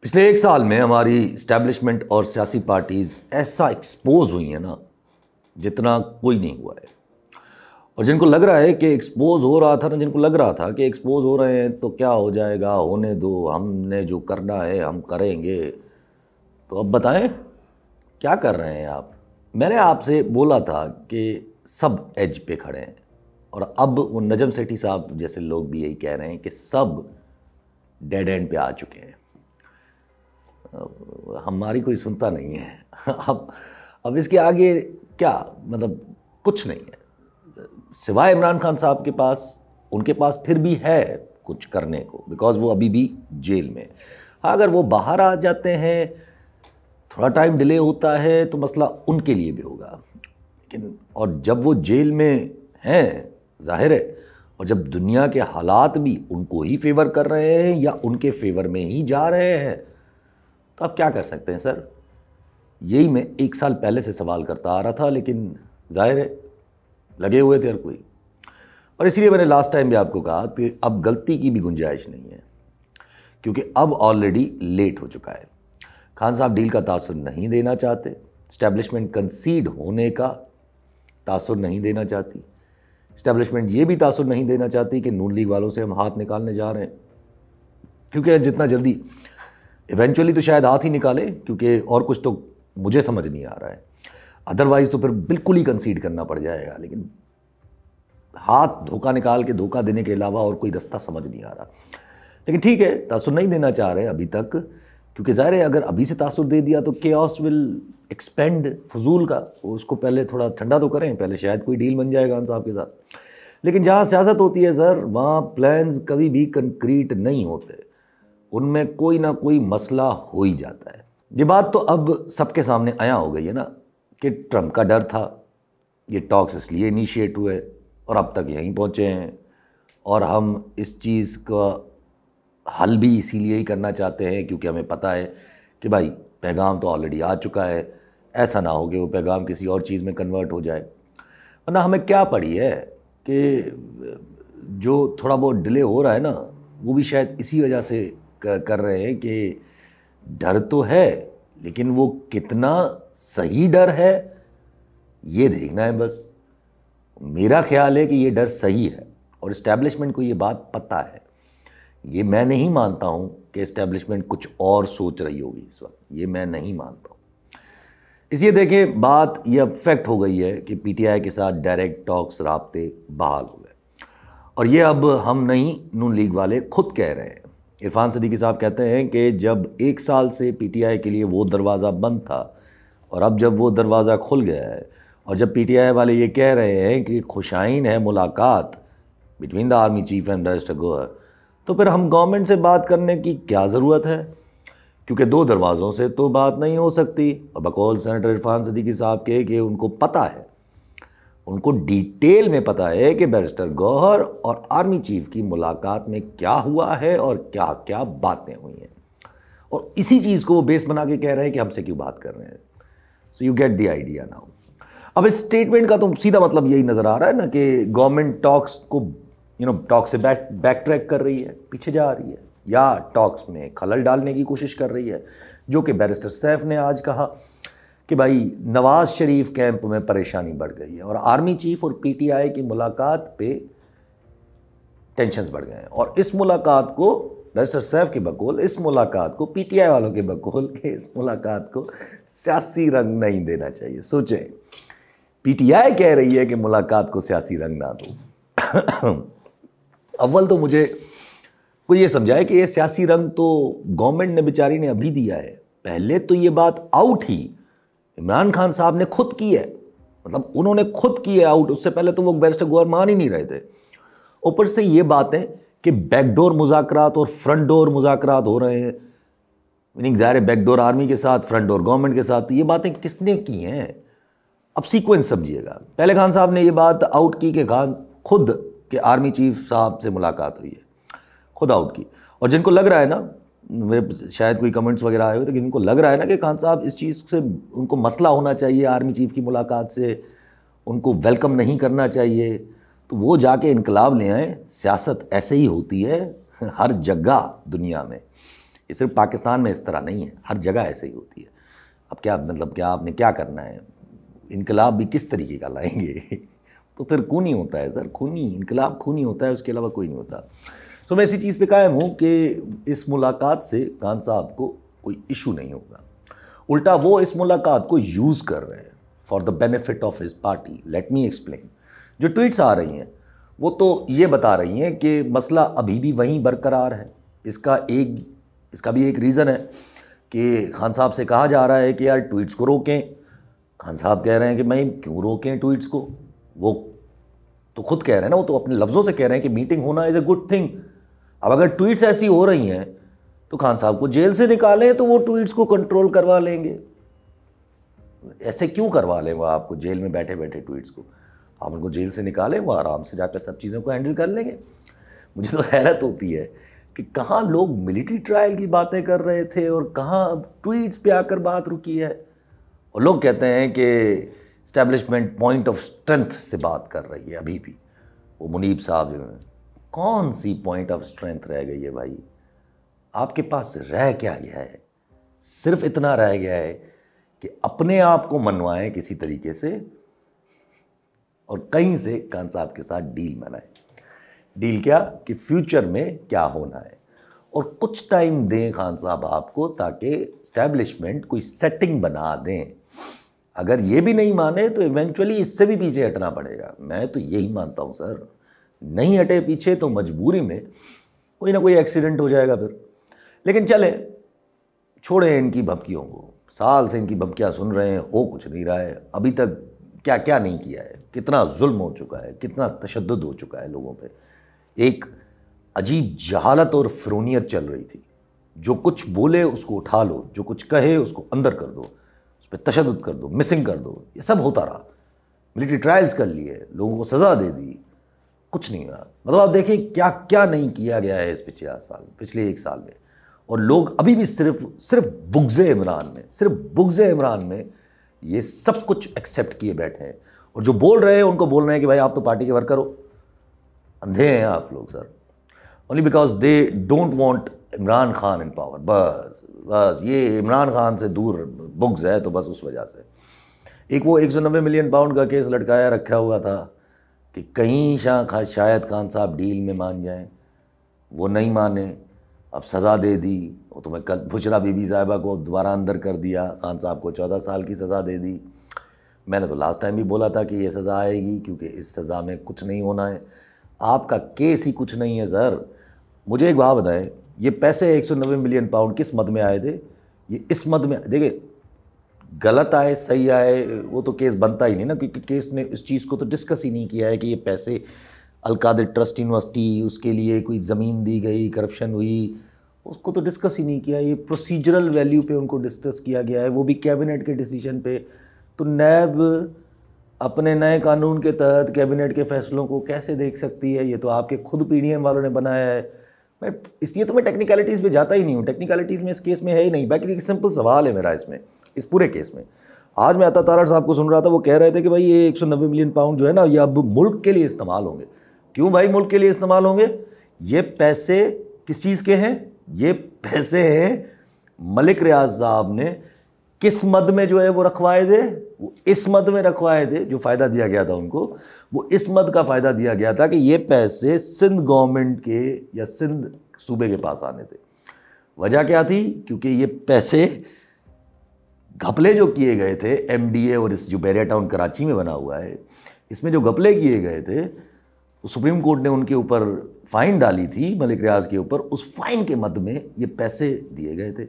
पिछले एक साल में हमारी इस्टेब्लिशमेंट और सियासी पार्टीज़ ऐसा एक्सपोज हुई हैं ना, जितना कोई नहीं हुआ है। और जिनको लग रहा है कि एक्सपोज हो रहा था ना, जिनको लग रहा था कि एक्सपोज हो रहे हैं तो क्या हो जाएगा, होने दो, हमने जो करना है हम करेंगे। तो अब बताएं क्या कर रहे हैं आप। मैंने आपसे बोला था कि सब एज पे खड़े हैं, और अब वो नजम सेठी साहब जैसे लोग भी यही कह रहे हैं कि सब डेड एंड पे आ चुके हैं। हमारी कोई सुनता नहीं है। अब इसके आगे क्या, मतलब कुछ नहीं है सिवाय इमरान खान साहब के पास। उनके पास फिर भी है कुछ करने को, बिकॉज वो अभी भी जेल में। हाँ, अगर वो बाहर आ जाते हैं, थोड़ा टाइम डिले होता है तो मसला उनके लिए भी होगा, लेकिन और जब वो जेल में हैं, जाहिर है, और जब दुनिया के हालात भी उनको ही फेवर कर रहे हैं या उनके फेवर में ही जा रहे हैं, तो आप क्या कर सकते हैं सर। यही मैं एक साल पहले से सवाल करता आ रहा था, लेकिन जाहिर है लगे हुए थे हर कोई। और इसीलिए मैंने लास्ट टाइम भी आपको कहा कि अब गलती की भी गुंजाइश नहीं है, क्योंकि अब ऑलरेडी लेट हो चुका है। खान साहब डील का तासुर नहीं देना चाहते, इस्टेब्लिशमेंट कंसीड होने का तासुर नहीं देना चाहती, इस्टेब्लिशमेंट ये भी तासुर नहीं देना चाहती कि नून लीग वालों से हम हाथ निकालने जा रहे हैं, क्योंकि जितना जल्दी इवेंचुअली तो शायद हाथ ही निकाले, क्योंकि और कुछ तो मुझे समझ नहीं आ रहा है। अदरवाइज तो फिर बिल्कुल ही कंसीड करना पड़ जाएगा, लेकिन हाथ धोखा निकाल के धोखा देने के अलावा और कोई रास्ता समझ नहीं आ रहा। लेकिन ठीक है, तासुर नहीं देना चाह रहे अभी तक, क्योंकि ज़ाहिर है अगर अभी से तासुर दे दिया तो केओस विल एक्सपेंड फजूल का। उसको पहले थोड़ा ठंडा तो करें, पहले शायद कोई डील बन जाए खान साहब के साथ। लेकिन जहाँ सियासत होती है सर, वहाँ प्लान्स कभी भी कंक्रीट नहीं होते, उनमें कोई ना कोई मसला हो ही जाता है। ये बात तो अब सबके सामने आया हो गई है ना कि ट्रंप का डर था, ये टॉक्स इसलिए इनिशिएट हुए और अब तक यहीं पहुँचे हैं, और हम इस चीज़ का हल भी इसीलिए ही करना चाहते हैं क्योंकि हमें पता है कि भाई पैगाम तो ऑलरेडी आ चुका है, ऐसा ना हो कि वो पैगाम किसी और चीज़ में कन्वर्ट हो जाए। वरना हमें क्या पड़ी है कि जो थोड़ा बहुत डिले हो रहा है ना, वो भी शायद इसी वजह से कर रहे हैं कि डर तो है, लेकिन वो कितना सही डर है ये देखना है बस। मेरा ख्याल है कि ये डर सही है और इस्टेब्लिशमेंट को ये बात पता है। ये मैं नहीं मानता हूँ कि इस्टेब्लिशमेंट कुछ और सोच रही होगी इस वक्त, ये मैं नहीं मानता हूँ। इसलिए देखें, बात ये अब फैक्ट हो गई है कि पीटीआई के साथ डायरेक्ट टॉक्स राब्ते बहाल हो गए, और ये अब हम नहीं, नून लीग वाले खुद कह रहे हैं। इरफान सिद्दीकी साहब कहते हैं कि जब एक साल से पीटीआई के लिए वो दरवाज़ा बंद था और अब जब वो दरवाज़ा खुल गया है, और जब पीटीआई वाले ये कह रहे हैं कि खुशाइन है मुलाकात between the army chief and barrister Gauhar, तो फिर हम गवर्नमेंट से बात करने की क्या ज़रूरत है, क्योंकि दो दरवाज़ों से तो बात नहीं हो सकती। और बकौल सेनेटर इरफान सिद्दीकी साहब के कि उनको पता है, उनको डिटेल में पता है कि बैरिस्टर गौहर और आर्मी चीफ की मुलाकात में क्या हुआ है और क्या क्या बातें हुई हैं, और इसी चीज़ को वो बेस बना के कह रहे हैं कि हमसे क्यों बात कर रहे हैं। So you get the idea now. अब इस स्टेटमेंट का तो सीधा मतलब यही नज़र आ रहा है ना कि गवर्नमेंट टॉक्स को टॉक से बैक ट्रैक कर रही है, पीछे जा रही है, या टॉक्स में खलल डालने की कोशिश कर रही है। जो कि बैरिस्टर सैफ ने आज कहा कि भाई नवाज शरीफ कैंप में परेशानी बढ़ गई है और आर्मी चीफ और पीटीआई की मुलाकात पे टेंशन्स बढ़ गए हैं, और इस मुलाकात को बैरिस्टर सैफ के बकौल, इस मुलाकात को पीटीआई वालों के बकौल के इस मुलाकात को सियासी रंग नहीं देना चाहिए। सोचें, पीटीआई कह रही है कि मुलाकात को सियासी रंग ना दो। अव्वल तो मुझे कोई ये समझाए कि ये सियासी रंग तो गवर्नमेंट ने बेचारी ने अभी दिया है। पहले तो ये बात आउट ही इमरान खान साहब ने खुद की है, मतलब उन्होंने खुद की है आउट। उससे पहले तो वो बैरिस्टर गौहर मान ही नहीं रहे थे। ऊपर से ये बातें कि बैकडोर मुज़ाकरात और फ्रंट डोर मुज़ाकरात हो रहे हैं, मीनिंग ज़ाहिर है बैकडोर आर्मी के साथ, फ्रंट डोर गवर्नमेंट के साथ। तो ये बातें किसने की हैं? अब सीक्वेंस समझिएगा। पहले खान साहब ने ये बात आउट की कि खान खुद के आर्मी चीफ साहब से मुलाकात हुई है, खुद आउट की। और जिनको लग रहा है ना, मेरे शायद कोई कमेंट्स वगैरह आए हुए थे कि इनको लग रहा है ना कि खान साहब इस चीज़ से उनको मसला होना चाहिए, आर्मी चीफ की मुलाकात से उनको वेलकम नहीं करना चाहिए, तो वो जाके इनकलाब ले आए। सियासत ऐसे ही होती है हर जगह दुनिया में। ये सिर्फ पाकिस्तान में इस तरह नहीं है, हर जगह ऐसे ही होती है। अब क्या मतलब, क्या आपने क्या करना है, इनकलाब भी किस तरीके का लाएंगे तो फिर खूनी होता है सर, खूनी इनकलाब खूनी होता है, उसके अलावा कोई नहीं होता। सो मैं इसी चीज़ पे कायम हूँ कि इस मुलाकात से खान साहब को कोई इशू नहीं होगा, उल्टा वो इस मुलाकात को यूज़ कर रहे हैं for the benefit of his party. Let me explain. जो ट्वीट्स आ रही हैं वो तो ये बता रही हैं कि मसला अभी भी वहीं बरकरार है। इसका भी एक रीज़न है कि खान साहब से कहा जा रहा है कि यार ट्वीट्स को रोकें। खान साहब कह रहे हैं कि मैं क्यों रोकें ट्वीट्स को, वो तो खुद कह रहे हैं ना, वो तो अपने लफ्ज़ों से कह रहे हैं कि मीटिंग होना इज़ अ गुड थिंग। अब अगर ट्वीट्स ऐसी हो रही हैं तो खान साहब को जेल से निकालें तो वो ट्वीट्स को कंट्रोल करवा लेंगे। ऐसे क्यों करवा लें वो आपको जेल में बैठे बैठे ट्वीट्स को, आप उनको जेल से निकालें, वो आराम से जाकर सब चीज़ों को हैंडल कर लेंगे। मुझे तो हैरत होती है कि कहाँ लोग मिलिट्री ट्रायल की बातें कर रहे थे और कहाँ अब ट्वीट्स पे आकर बात रुकी है। और लोग कहते हैं कि इस्टेब्लिशमेंट पॉइंट ऑफ स्ट्रेंथ से बात कर रही है अभी भी। वो मुनीब साहब जो हैं, कौन सी पॉइंट ऑफ स्ट्रेंथ रह गई है भाई? आपके पास रह क्या गया है? सिर्फ इतना रह गया है कि अपने आप को मनवाएं किसी तरीके से और कहीं से खान साहब के साथ डील बनाएं। डील क्या कि फ्यूचर में क्या होना है, और कुछ टाइम दें खान साहब आपको ताकि इस्टेब्लिशमेंट कोई सेटिंग बना दें। अगर ये भी नहीं माने तो इवेंचुअली इससे भी पीछे हटना पड़ेगा। मैं तो यही मानता हूँ सर, नहीं हटे पीछे तो मजबूरी में कोई ना कोई एक्सीडेंट हो जाएगा फिर। लेकिन चले छोड़े इनकी भपकियों को, साल से इनकी भपकियाँ सुन रहे हैं, हो कुछ नहीं रहा है। अभी तक क्या क्या नहीं किया है, कितना जुल्म हो चुका है, कितना तशद्दुद हो चुका है लोगों पे। एक अजीब जहालत और फिरौनियत चल रही थी, जो कुछ बोले उसको उठा लो, जो कुछ कहे उसको अंदर कर दो, उस पर तशद्दुद कर दो, मिसिंग कर दो, ये सब होता रहा। मिलिट्री ट्रायल्स कर लिए, लोगों को सज़ा दे दी, कुछ नहीं हुआ। मतलब आप देखें क्या क्या नहीं किया गया है इस पिछले एक साल में। और लोग अभी भी सिर्फ बुग़्ज़ इमरान में, सिर्फ बुग़्ज़ इमरान में ये सब कुछ एक्सेप्ट किए बैठे हैं। और जो बोल रहे हैं उनको बोल रहे हैं कि भाई आप तो पार्टी के वर्कर हो। अंधे हैं आप लोग sir, only because they don't want Imran Khan in power. बस ये इमरान खान से दूर बुग़्ज़ है तो बस उस वजह से। एक वो 190 मिलियन पाउंड का केस लटकाया रखा हुआ था कि कहीं शायद खान साहब डील में मान जाएं, वो नहीं माने, अब सज़ा दे दी। वो तो मैं कल बुशरा बीबी साहिबा को दोबारा अंदर कर दिया, खान साहब को 14 साल की सज़ा दे दी। मैंने तो लास्ट टाइम भी बोला था कि ये सज़ा आएगी क्योंकि इस सज़ा में कुछ नहीं होना है। आपका केस ही कुछ नहीं है सर। मुझे एक बात बताएं, ये पैसे 190 मिलियन पाउंड किस मद में आए थे? ये इस मद में, देखिए गलत आए सही आए वो तो केस बनता ही नहीं ना, क्योंकि केस ने इस चीज़ को तो डिस्कस ही नहीं किया है कि ये पैसे अलकादिर ट्रस्ट यूनिवर्सिटी, उसके लिए कोई ज़मीन दी गई, करप्शन हुई, उसको तो डिस्कस ही नहीं किया। ये प्रोसीजरल वैल्यू पे उनको डिस्कस किया गया है, वो भी कैबिनेट के डिसीजन पे। तो नैब अपने नए कानून के तहत कैबिनेट के फैसलों को कैसे देख सकती है? ये तो आपके खुद पीडीएम वालों ने बनाया है। मैं इसलिए तो मैं टेक्निकलिटीज़ पे जाता ही नहीं हूँ, टेक्निकलिटीज़ में इस केस में है ही नहीं। बाकी एक सिंपल सवाल है मेरा इसमें, इस पूरे केस में। आज मैं अता तारड़ साहब को सुन रहा था, वो कह रहे थे कि भाई ये 190 मिलियन पाउंड जो है ना, ये अब मुल्क के लिए इस्तेमाल होंगे। क्यों भाई मुल्क के लिए इस्तेमाल होंगे? ये पैसे किस चीज़ के हैं? ये पैसे हैं मलिक रियाज साहब ने किस मद में जो है वो रखवाए थे, वो इस मद में रखवाए थे। जो फ़ायदा दिया गया था उनको, वो इस मद का फ़ायदा दिया गया था कि ये पैसे सिंध गवर्नमेंट के या सिंध सूबे के पास आने थे। वजह क्या थी? क्योंकि ये पैसे घपले जो किए गए थे एमडीए और इस जो बैरिया टाउन कराची में बना हुआ है, इसमें जो घपले किए गए थे, तो सुप्रीम कोर्ट ने उनके ऊपर फ़ाइन डाली थी, मलिक रियाज के ऊपर। उस फ़ाइन के मद में ये पैसे दिए गए थे।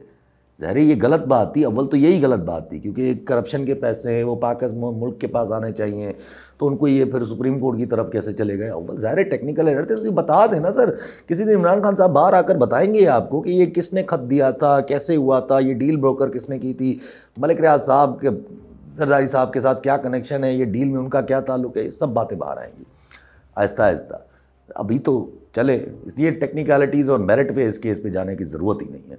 ज़ाहिर ये गलत बात थी, अव्वल तो यही गलत बात थी, क्योंकि करप्शन के पैसे हैं वो पाकिस्तान मुल्क के पास आने चाहिए, तो उनको ये फिर सुप्रीम कोर्ट की तरफ कैसे चले गए? अव्वल ज़ाहिर टेक्निकल एरर थे, तो बता देना सर। किसी दिन इमरान खान साहब बाहर आकर बताएंगे आपको कि ये किसने खत दिया था, कैसे हुआ था, ये डील ब्रोकर किसने की थी, मलिक रियाज साहब के जरदारी साहब के साथ क्या कनेक्शन है, ये डील में उनका क्या ताल्लुक है, ये सब बातें बाहर आएंगी आहिस्ता आहिस्ता। अभी तो चले, इसलिए टेक्निकलिटीज़ और मेरिट पे इस केस पे जाने की ज़रूरत ही नहीं है।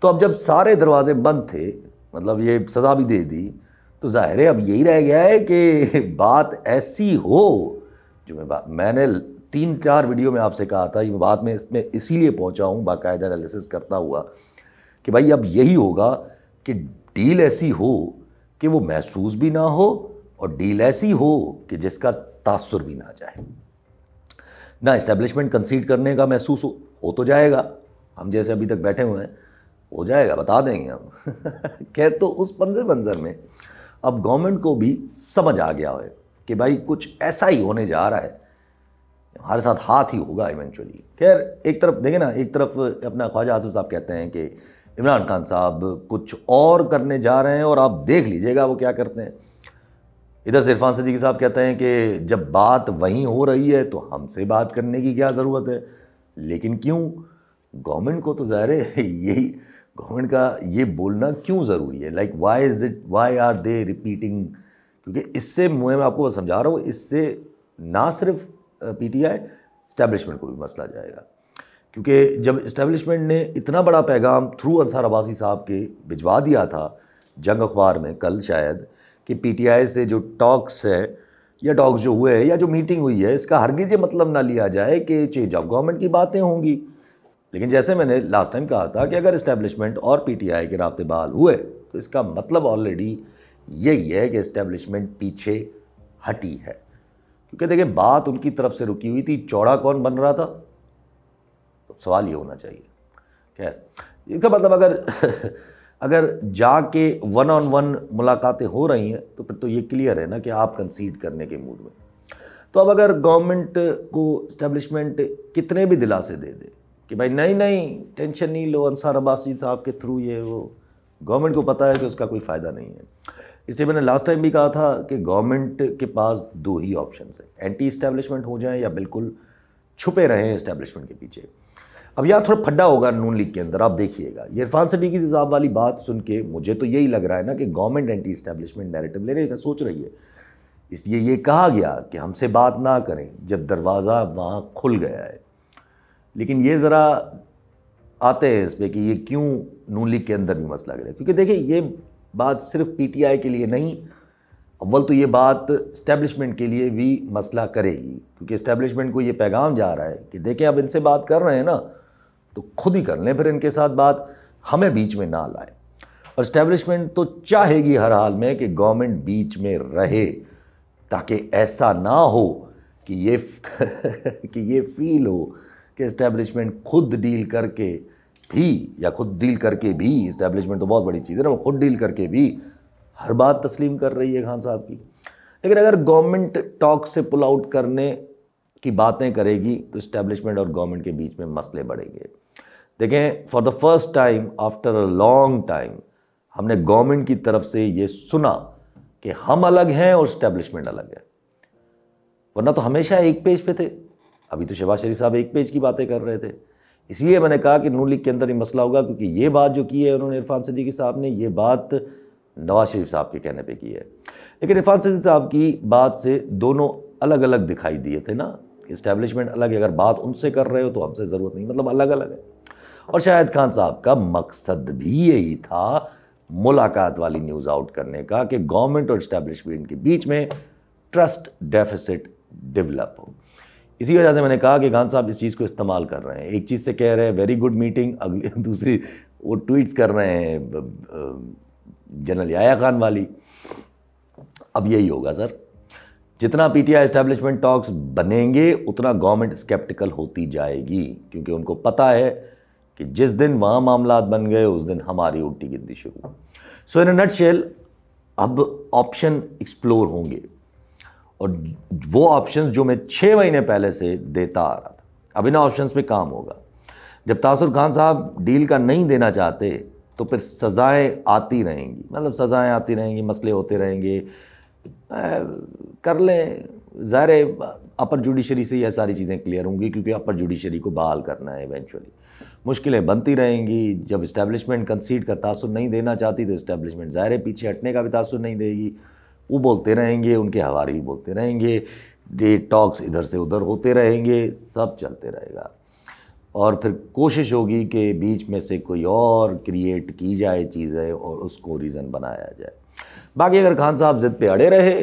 तो अब जब सारे दरवाजे बंद थे, मतलब ये सज़ा भी दे दी, तो ज़ाहिर है अब यही रह गया है कि बात ऐसी हो जो मैंने 3-4 वीडियो में आपसे कहा था, ये बात मैं इसमें इसीलिए पहुंचा हूँ बाकायदा एनालिसिस करता हुआ कि भाई अब यही होगा कि डील ऐसी हो कि वो महसूस भी ना हो और डील ऐसी हो कि जिसका तासुर भी ना जाए। ना इस्टेब्लिशमेंट कंसीड करने का महसूस हो तो जाएगा, हम जैसे अभी तक बैठे हुए हैं हो जाएगा, बता देंगे हम खैर, तो उस पंजे मंजर में अब गवर्नमेंट को भी समझ आ गया है कि भाई कुछ ऐसा ही होने जा रहा है, हमारे साथ हाथ ही होगा इवेंचुअली। खैर, एक तरफ देखें ना, एक तरफ अपना ख्वाजा आसिफ साहब कहते हैं कि इमरान खान साहब कुछ और करने जा रहे हैं और आप देख लीजिएगा वो क्या करते हैं। इधर से इरफान सिद्दीकी साहब कहते हैं कि जब बात वहीं हो रही है तो हमसे बात करने की क्या ज़रूरत है। लेकिन क्यों, गवर्नमेंट को तो ज़ाहिर है यही, गवर्नमेंट का ये बोलना क्यों ज़रूरी है, like why are they repeating, क्योंकि इससे मैं आपको समझा रहा हूँ, इससे ना सिर्फ पीटीआई इस्टेब्लिशमेंट को भी मसला जाएगा। क्योंकि जब इस्टेब्लिशमेंट ने इतना बड़ा पैगाम थ्रू अंसार अब्बासी साहब के भिजवा दिया था जंग अखबार में कल शायद, कि पीटीआई से जो टॉक्स है या टॉक्स जो हुए हैं या जो मीटिंग हुई है, इसका हरगिज़ ये मतलब ना लिया जाए कि चेंज ऑफ गवर्नमेंट की बातें होंगी। लेकिन जैसे मैंने लास्ट टाइम कहा था कि अगर इस्टेब्लिशमेंट और पीटीआई के राब्ते बहाल हुए तो इसका मतलब ऑलरेडी यही है कि इस्टेब्लिशमेंट पीछे हटी है। क्योंकि देखिए, बात उनकी तरफ से रुकी हुई थी, चौड़ा कौन बन रहा था, तो सवाल ये होना चाहिए। खैर, इसका मतलब अगर जाके 1-on-1 मुलाकातें हो रही हैं तो फिर तो ये क्लियर है ना कि आप कंसीड करने के मूड में। तो अब अगर गवर्नमेंट को इस्टेब्लिशमेंट कितने भी दिलासे दे दे कि भाई नहीं टेंशन नहीं लो, अंसार अब्बासी साहब के थ्रू ये वो, गवर्नमेंट को पता है कि उसका कोई फ़ायदा नहीं है। इसलिए मैंने लास्ट टाइम भी कहा था कि गवर्नमेंट के पास दो ही ऑप्शन है, एंटी इस्टेब्लिशमेंट हो जाए या बिल्कुल छुपे रहें इस्टेब्लिशमेंट के पीछे। अब यहाँ थोड़ा फड्डा होगा नून लीग के अंदर, आप देखिएगा। ये इरफान सिद्दीकी साहब वाली बात सुन के मुझे तो यही लग रहा है ना कि गवर्नमेंट एंटी इस्टेब्लिशमेंट नैरेटिव लेने का सोच रही है। इसलिए ये कहा गया कि हमसे बात ना करें जब दरवाज़ा वहाँ खुल गया है। लेकिन ये ज़रा आते हैं इस पर कि ये क्यों नून लीग के अंदर भी मसला गिरा, क्योंकि देखिए ये बात सिर्फ पीटीआई के लिए नहीं, अव्वल तो ये बात इस्टेब्लिशमेंट के लिए भी मसला करेगी। क्योंकि इस्टेब्लिशमेंट को ये पैगाम जा रहा है कि देखें अब इनसे बात कर रहे हैं ना तो खुद ही कर लें फिर इनके साथ बात, हमें बीच में ना लाए। और इस्टेब्लिशमेंट तो चाहेगी हर हाल में कि गवर्नमेंट बीच में रहे, ताकि ऐसा ना हो कि ये फील हो कि इस्टेब्लिशमेंट खुद डील करके भी, या खुद डील करके भी, इस्टेब्लिशमेंट तो बहुत बड़ी चीज़ है ना, वो खुद डील करके भी हर बात तस्लीम कर रही है खान साहब की। लेकिन अगर गवर्नमेंट टॉक से पुल आउट करने की बातें करेगी तो इस्टेब्लिशमेंट और गवर्नमेंट के बीच में मसले बढ़ेंगे। देखें, for the first time after a long time हमने गवर्नमेंट की तरफ से ये सुना कि हम अलग हैं और इस्टेब्लिशमेंट अलग है, वरना तो हमेशा एक पेज पे थे। अभी तो शहबाज शरीफ साहब एक पेज की बातें कर रहे थे। इसलिए मैंने कहा कि नून लीग के अंदर ही मसला होगा, क्योंकि ये बात जो की है उन्होंने, इरफान सिद्दीकी साहब ने, ये बात नवाज शरीफ साहब के कहने पे की है। लेकिन इरफान सिद्दीकी साहब की बात से दोनों अलग अलग दिखाई दिए थे ना, इस्टेब्लिशमेंट अलग है, अगर बात उनसे कर रहे हो तो हमसे ज़रूरत नहीं, मतलब अलग अलग है। और शायद खान साहब का मकसद भी यही था, मुलाकात वाली न्यूज़ आउट करने का, कि गवर्नमेंट और इस्टेब्लिशमेंट के बीच में ट्रस्ट डेफिसिट डेवलप हो। इसी वजह से मैंने कहा कि खान साहब इस चीज़ को इस्तेमाल कर रहे हैं। एक चीज़ से कह रहे हैं वेरी गुड मीटिंग, अगली दूसरी वो ट्वीट्स कर रहे हैं जनरल याया खान वाली। अब यही होगा सर, जितना पीटीआई एस्टेब्लिशमेंट टॉक्स बनेंगे उतना गवर्नमेंट स्केप्टिकल होती जाएगी, क्योंकि उनको पता है कि जिस दिन वहाँ मामलात बन गए उस दिन हमारी उल्टी गिनती शुरू। सो इन अ नटशेल, अब ऑप्शन एक्सप्लोर होंगे, और वो ऑप्शंस जो मैं 6 महीने पहले से देता आ रहा था, अब इन ऑप्शंस पे काम होगा। जब तासुर खान साहब डील का नहीं देना चाहते तो फिर सज़ाएं आती रहेंगी, मतलब सज़ाएं आती रहेंगी, मसले होते रहेंगे, कर लें। ज़ाहिर है अपर जुडिशरी से यह सारी चीज़ें क्लियर होंगी, क्योंकि अपर जुडिशरी को बहाल करना है इवेंचुअली। मुश्किलें बनती रहेंगी। जब इस्टेब्लिशमेंट कंसीड का तासुर नहीं देना चाहती तो इस्टेब्लिशमेंट ज़ाहिर है पीछे हटने का भी तासुर नहीं देगी। वो बोलते रहेंगे, उनके हवारी भी बोलते रहेंगे, ये टॉक्स इधर से उधर होते रहेंगे, सब चलते रहेगा। और फिर कोशिश होगी कि बीच में से कोई और क्रिएट की जाए चीज़ें और उसको रीज़न बनाया जाए। बाकी अगर खान साहब ज़िद पे अड़े रहे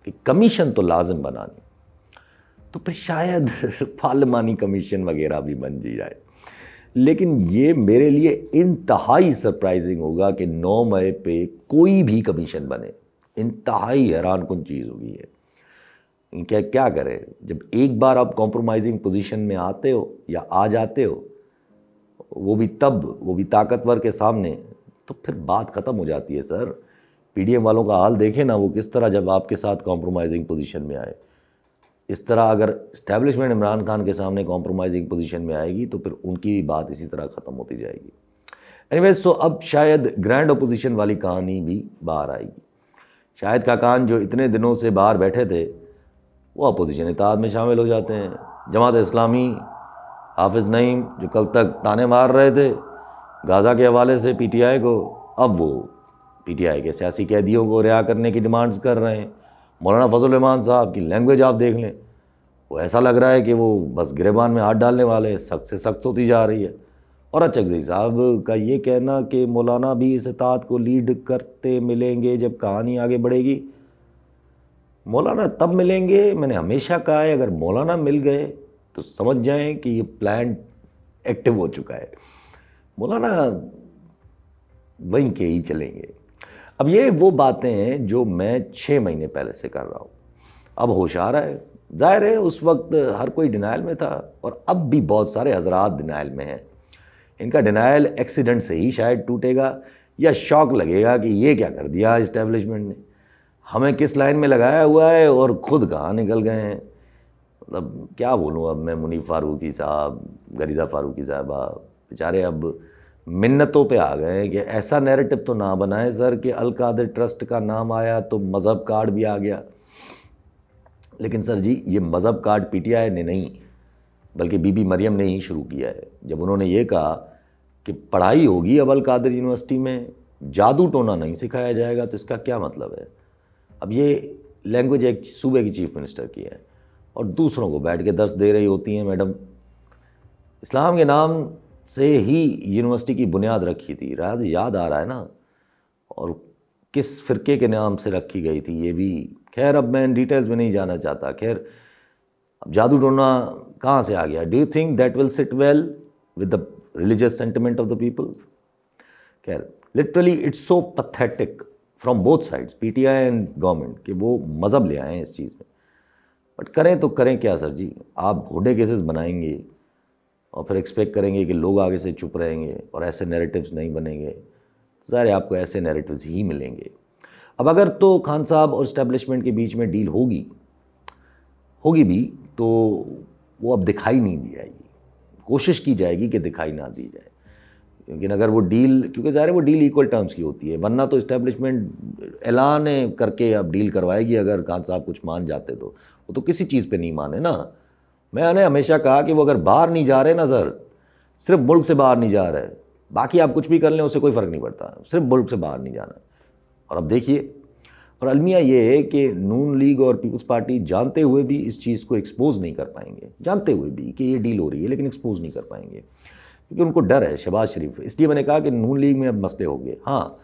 कि कमीशन तो लाजिम बनानी, तो फिर शायद पार्लिमानी कमीशन वगैरह भी बन जी जाए। लेकिन ये मेरे लिए इंतहाई सरप्राइजिंग होगा कि 9 मई पे कोई भी कमीशन बने। इंतहाई हैरानकुन चीज़ होगी ये। क्या क्या करें, जब एक बार आप कॉम्प्रोमाइजिंग पोजीशन में आते हो या आ जाते हो, वो भी ताकतवर के सामने, तो फिर बात ख़त्म हो जाती है सर। पीडीएम वालों का हाल देखें ना, वो किस तरह जब आपके साथ कॉम्प्रोमाइजिंग पोजीशन में आए। इस तरह अगर इस्टेब्लिशमेंट इमरान खान के सामने कॉम्प्रोमाइजिंग पोजीशन में आएगी तो फिर उनकी भी बात इसी तरह ख़त्म होती जाएगी। एनीवेज, सो अब शायद ग्रैंड अपोजिशन वाली कहानी भी बाहर आएगी। शाहिद खाकान जो इतने दिनों से बाहर बैठे थे, वो अपोजिशन इत्तेहाद में शामिल हो जाते हैं। जमात इस्लामी, हाफिज़ नईम जो कल तक ताने मार रहे थे गाज़ा के हवाले से पीटीआई को, अब वो पीटीआई के सियासी कैदियों को रिहा करने की डिमांड्स कर रहे हैं। मौलाना फजल रहमान साहब की लैंग्वेज आप देख लें, वो ऐसा लग रहा है कि वो बस गिरेबान में हाथ डालने वाले, सख्त से सख्त होती जा रही है। और अचकज़ई साहब का ये कहना कि मौलाना भी इस इत्तेहाद को लीड करते मिलेंगे जब कहानी आगे बढ़ेगी। मौलाना तब मिलेंगे, मैंने हमेशा कहा है, अगर मौलाना मिल गए तो समझ जाएं कि ये प्लान एक्टिव हो चुका है। मौलाना वहीं के ही चलेंगे। अब ये वो बातें हैं जो मैं 6 महीने पहले से कर रहा हूँ। अब होश आ रहा है। जाहिर है उस वक्त हर कोई डिनाइल में था और अब भी बहुत सारे हजरात डिनाइल में हैं। इनका डिनाइल एक्सीडेंट से ही शायद टूटेगा या शॉक लगेगा कि ये क्या कर दिया इस्टेब्लिशमेंट ने, हमें किस लाइन में लगाया हुआ है और ख़ुद कहाँ निकल गए हैं। मतलब क्या बोलूँ अब मैं, मुनीफ फ़ारूकी साहब, गरीदा फ़ारूकी साहबा बेचारे अब मिन्नतों पे आ गए हैं कि ऐसा नैरेटिव तो ना बनाए सर कि अल कादिर ट्रस्ट का नाम आया तो मज़हब कार्ड भी आ गया। लेकिन सर जी, ये मज़हब कार्ड पीटीआई ने नहीं बल्कि बीबी मरियम ने ही शुरू किया है। जब उन्होंने ये कहा कि पढ़ाई होगी अब अल कादिर यूनिवर्सिटी में, जादू टोना नहीं सिखाया जाएगा, तो इसका क्या मतलब है। अब ये लैंग्वेज एक सूबे की चीफ मिनिस्टर की है और दूसरों को बैठ के दर्स दे रही होती हैं मैडम। इस्लाम के नाम से ही यूनिवर्सिटी की बुनियाद रखी थी, याद आ रहा है ना, और किस फ़िरके के नाम से रखी गई थी ये भी। खैर अब मैं इन डिटेल्स में नहीं जाना चाहता। खैर, अब जादू टोना कहाँ से आ गया। Do you think that will sit well with the religious sentiment of the people. खैर, literally it's so pathetic from both sides, PTI and government, कि वो मज़हब ले आए हैं इस चीज़ में। बट करें तो करें क्या सर जी, आप भोंडे केसेस बनाएंगे और फिर एक्सपेक्ट करेंगे कि लोग आगे से चुप रहेंगे और ऐसे नैरेटिव्स नहीं बनेंगे। ज़ाहिर है आपको ऐसे नैरेटिव्स ही मिलेंगे। अब अगर तो खान साहब और इस्टेब्लिशमेंट के बीच में डील होगी भी तो वो अब दिखाई नहीं दी जाएगी। कोशिश की जाएगी कि दिखाई ना दी जाए, लेकिन अगर वो डील, क्योंकि ज़ाहिर है वो डील इक्वल टर्म्स की होती है, वरना तो इस्टेब्लिशमेंट ऐलान करके अब डील करवाएगी। अगर खान साहब कुछ मान जाते तो वो तो किसी चीज़ पे नहीं माने ना। मैंने हमेशा कहा कि वो अगर बाहर नहीं जा रहे ना सर, सिर्फ मुल्क से बाहर नहीं जा रहे, बाकी आप कुछ भी कर लें उससे कोई फ़र्क नहीं पड़ता, सिर्फ मुल्क से बाहर नहीं जाना। और अब देखिए, और अलमिया ये है कि नून लीग और पीपल्स पार्टी जानते हुए भी इस चीज़ को एक्सपोज नहीं कर पाएंगे, जानते हुए भी कि ये डील हो रही है, लेकिन एक्सपोज नहीं कर पाएंगे क्योंकि उनको डर है शहबाज शरीफ। इसलिए मैंने कहा कि नून लीग में अब मसले होंगे। हाँ,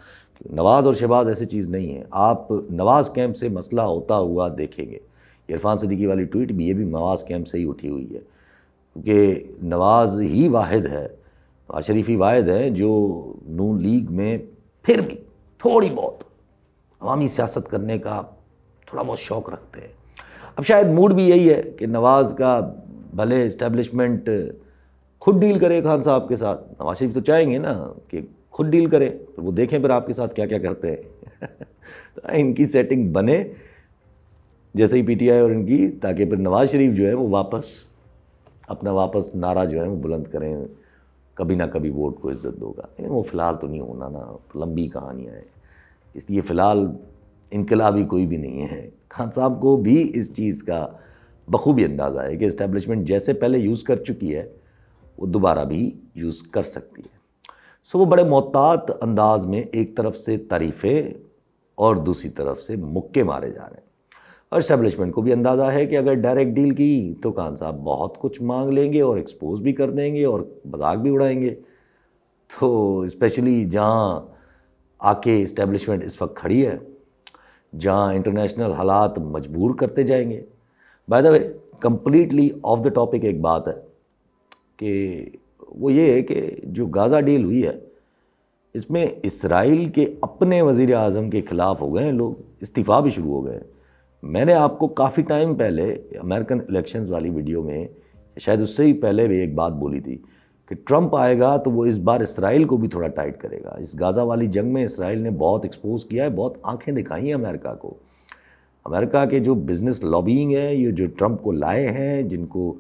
नवाज़ और शहबाज ऐसी चीज़ नहीं है। आप नवाज़ कैंप से मसला होता हुआ देखेंगे। इरफान सिद्दीकी वाली ट्वीट भी, ये भी नवाज़ कैंप से ही उठी हुई है, क्योंकि नवाज़ ही वाहिद है, नवाज़ शरीफ ही वाहिद है जो नून लीग में फिर भी थोड़ी बहुत अवामी सियासत करने का थोड़ा बहुत शौक़ रखते हैं। अब शायद मूड भी यही है कि नवाज़ का भले इस्टेब्लिशमेंट खुद डील करे खान साहब के साथ। नवाज शरीफ तो चाहेंगे ना कि खुद डील करें, तो वो देखें फिर आपके साथ क्या क्या करते हैं तो इनकी सेटिंग बने जैसे ही पीटीआई और इनकी, ताकि फिर नवाज शरीफ जो है वो वापस नारा जो है वो बुलंद करें, कभी ना कभी वोट को इज्जत दोगा। वो फ़िलहाल तो नहीं होना ना, लंबी कहानियाँ हैं, इसलिए फ़िलहाल इनकलाबी कोई भी नहीं है। खान साहब को भी इस चीज़ का बखूबी अंदाज़ा है कि इस्टेब्लिशमेंट जैसे पहले यूज़ कर चुकी है वो दोबारा भी यूज़ कर सकती है। सो वो बड़े मोहतात अंदाज में एक तरफ से तारीफ़ें और दूसरी तरफ से मुक्के मारे जा रहे हैं। और इस्टेब्लिशमेंट को भी अंदाज़ा है कि अगर डायरेक्ट डील की तो खान साहब बहुत कुछ मांग लेंगे और एक्सपोज भी कर देंगे और मजाक भी उड़ाएंगे। तो स्पेशली जहाँ आके इस्टेब्लिशमेंट इस वक्त खड़ी है, जहाँ इंटरनेशनल हालात मजबूर करते जाएंगे। By the way, completely of the topic एक बात है कि वो ये है कि जो गाज़ा डील हुई है इसमें इसराइल के अपने वज़ीर आज़म के ख़िलाफ़ हो गए हैं लोग, इस्तीफ़ा भी शुरू हो गए। मैंने आपको काफ़ी टाइम पहले अमेरिकन इलेक्शंस वाली वीडियो में, शायद उससे ही पहले भी एक बात बोली थी कि ट्रंप आएगा तो वो इस बार इसराइल को भी थोड़ा टाइट करेगा। इस गाज़ा वाली जंग में इसराइल ने बहुत एक्सपोज किया है, बहुत आंखें दिखाई हैं अमेरिका को। अमेरिका के जो बिज़नेस लॉबिंग है, ये जो ट्रंप को लाए हैं, जिनको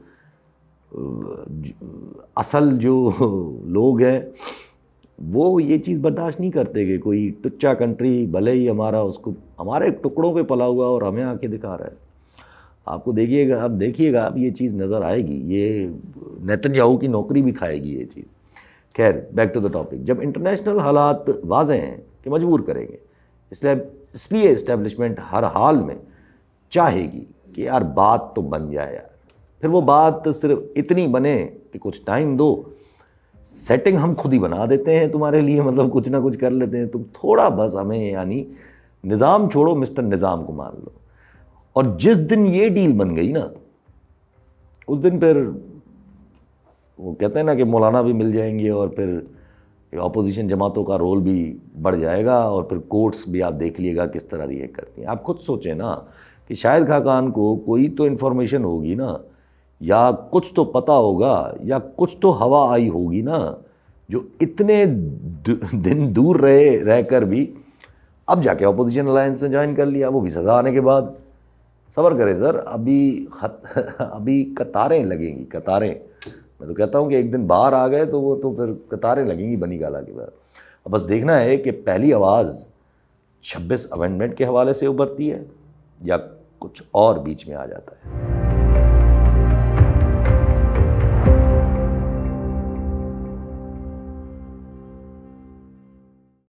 असल जो लोग हैं वो ये चीज़ बर्दाश्त नहीं करते कि कोई टुच्चा कंट्री भले ही हमारा उसको हमारे टुकड़ों पे पला हुआ और हमें आके दिखा रहा है। आपको देखिएगा, अब देखिएगा, अब ये चीज़ नज़र आएगी, ये नेतन्याहू की नौकरी भी खाएगी ये चीज़। खैर, बैक टू द टॉपिक। जब इंटरनेशनल हालात वाज़े हैं कि मजबूर करेंगे, इसलिए इस्टेब्लिशमेंट हर हाल में चाहेगी कि यार बात तो बन जाए यार। फिर वो बात सिर्फ इतनी बने कि कुछ टाइम दो, सेटिंग हम खुद ही बना देते हैं तुम्हारे लिए, मतलब कुछ ना कुछ कर लेते हैं, तुम थोड़ा बस हमें, यानी निज़ाम छोड़ो, मिस्टर निज़ाम को मान लो। और जिस दिन ये डील बन गई ना, उस दिन फिर वो कहते हैं ना कि मौलाना भी मिल जाएंगे और फिर ऑपोजिशन जमातों का रोल भी बढ़ जाएगा और फिर कोर्ट्स भी आप देख लीजिएगा किस तरह रिएक्ट करती हैं। आप खुद सोचें ना कि शाहिद खाकान को कोई तो इन्फॉर्मेशन होगी ना, या कुछ तो पता होगा, या कुछ तो हवा आई होगी ना, जो इतने दिन दूर रहकर भी अब जाके अपोजिशन अलायंस में ज्वाइन कर लिया, वो भी सज़ा आने के बाद। सब्र करें सर, अभी कतारें लगेंगी, कतारें। मैं तो कहता हूँ कि एक दिन बाहर आ गए तो वो तो फिर कतारें लगेंगी बनी गाला के बाद। अब बस देखना है कि पहली आवाज़ 26 अमेंडमेंट के हवाले से उभरती है या कुछ और बीच में आ जाता है।